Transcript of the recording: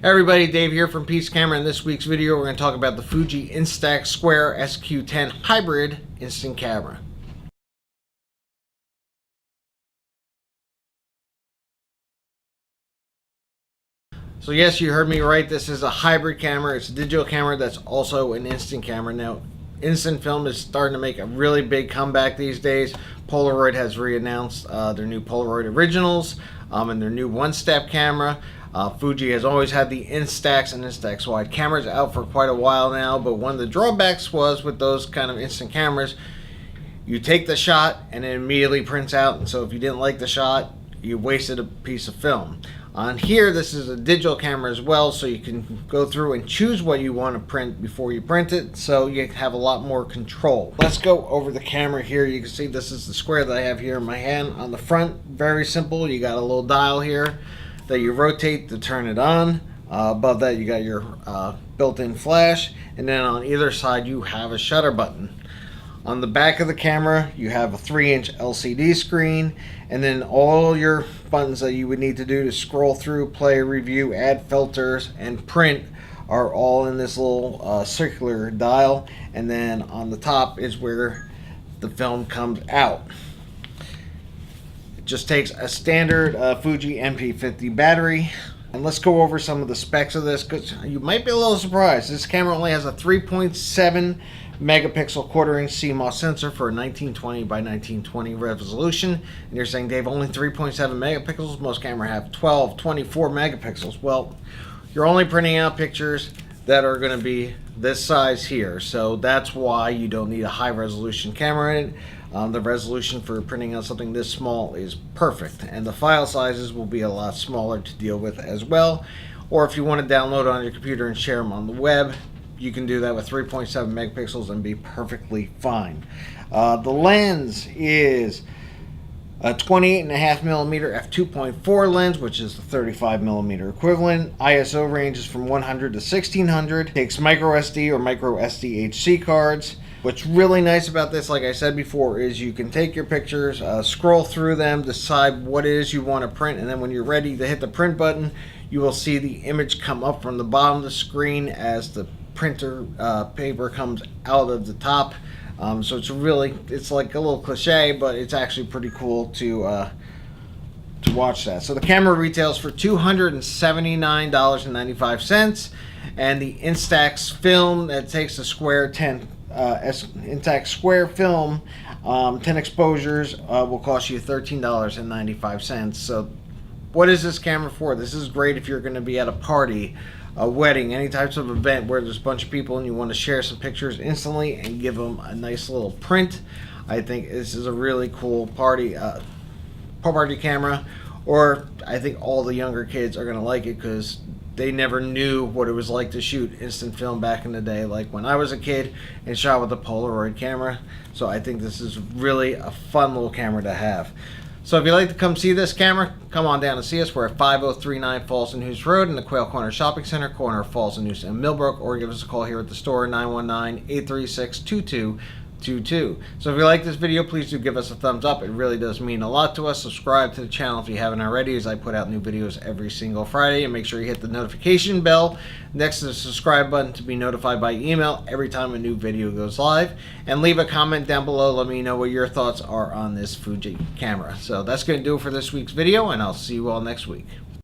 Hey everybody, Dave here from Peace Camera. In this week's video, we're going to talk about the Fuji Instax Square SQ10 Hybrid Instant Camera. So yes, you heard me right. This is a hybrid camera. It's a digital camera that's also an instant camera. Now, instant film is starting to make a really big comeback these days. Polaroid has re-announced their new Polaroid Originals and their new one-step camera. Fuji has always had the Instax and Instax wide cameras out for quite a while now, but one of the drawbacks was with those kind of instant cameras, you take the shot and it immediately prints out, and so if you didn't like the shot, you wasted a piece of film. On here, this is a digital camera as well, so you can go through and choose what you want to print before you print it, so you have a lot more control. Let's go over the camera here. You can see this is the square that I have here in my hand. On the front, very simple. You got a little dial here that you rotate to turn it on. Above that, you got your built-in flash, and then on either side, you have a shutter button. On the back of the camera, you have a 3-inch LCD screen, and then all your buttons that you would need to do to scroll through, play, review, add filters, and print are all in this little circular dial. And then on the top is where the film comes out. It just takes a standard Fuji MP50 battery. And let's go over some of the specs of this, because you might be a little surprised. This camera only has a 3.7 megapixel quarter-inch CMOS sensor for a 1920 by 1920 resolution. And you're saying, Dave, only 3.7 megapixels? Most cameras have 12, 24 megapixels. Well, you're only printing out pictures that are going to be this size here, so that's why you don't need a high-resolution camera in it. The resolution for printing out something this small is perfect, and the file sizes will be a lot smaller to deal with as well. Or if you want to download it on your computer and share them on the web, you can do that with 3.7 megapixels and be perfectly fine. The lens is a 28.5 millimeter f2.4 lens, which is the 35 millimeter equivalent. ISO ranges from 100 to 1600. Takes micro SD or micro SDHC cards. What's really nice about this, like I said before, is you can take your pictures, scroll through them, decide what it is you want to print, and then when you're ready to hit the print button, you will see the image come up from the bottom of the screen as the printer paper comes out of the top. So it's like a little cliche, but it's actually pretty cool to watch that. So the camera retails for $279.95, and the Instax film that takes the Square 10 Instax Square film 10 exposures will cost you $13.95. So what is this camera for? This is great if you're going to be at a party, a wedding, any types of event where there's a bunch of people and you want to share some pictures instantly and give them a nice little print. I think this is a really cool party camera. Or I think all the younger kids are going to like it because they never knew what it was like to shoot instant film back in the day, like when I was a kid and shot with a Polaroid camera. So I think this is really a fun little camera to have. So if you'd like to come see this camera, come on down and see us. We're at 5039 Falls of Neuse Rd in the Quail Corner Shopping Center, corner of Falls of Neuse and Millbrook, or give us a call here at the store, 919-836-2222. So if you like this video, please do give us a thumbs up. It really does mean a lot to us. Subscribe to the channel if you haven't already, as I put out new videos every single Friday, and make sure you hit the notification bell next to the subscribe button to be notified by email every time a new video goes live. And leave a comment down below. Let me know what your thoughts are on this Fuji camera. So that's going to do it for this week's video, and I'll see you all next week.